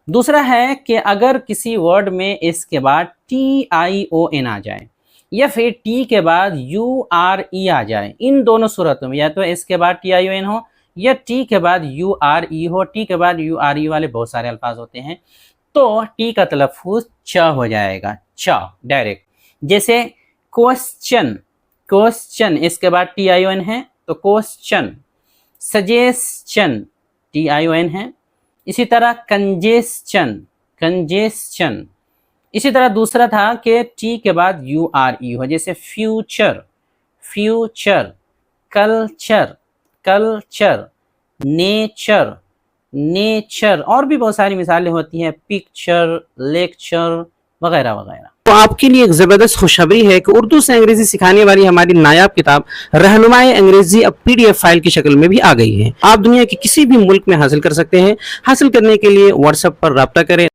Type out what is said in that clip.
दूसरा है कि अगर किसी वर्ड में इसके बाद TION आ जाए या फिर टी के बाद URE आ जाए, इन दोनों सूरतों में या तो इसके बाद TION हो या टी के बाद URE हो। टी के बाद URE वाले बहुत सारे अल्फाज होते हैं, तो टी का तलफ़ुज़ च हो जाएगा, च डायरेक्ट। जैसे क्वेश्चन, क्वेश्चन इसके बाद TION है तो क्वेश्चन। सजेशन TION है। इसी तरह कंजेस्चन, कंजेस्चन। इसी तरह दूसरा था कि टी के बाद URE हो, जैसे future, future. Culture, culture. Nature, nature. और भी बहुत सारी मिसालें होती हैं, पिक्चर, लेक्चर वगैरह वगैरह। तो आपके लिए एक ज़बरदस्त खुशखबरी है कि उर्दू से अंग्रेजी सिखाने वाली हमारी नायाब किताब रहनुमाए अंग्रेजी अब PDF फाइल की शक्ल में भी आ गई है। आप दुनिया के किसी भी मुल्क में हासिल कर सकते हैं। हासिल करने के लिए व्हाट्सएप पर राब्ता करें।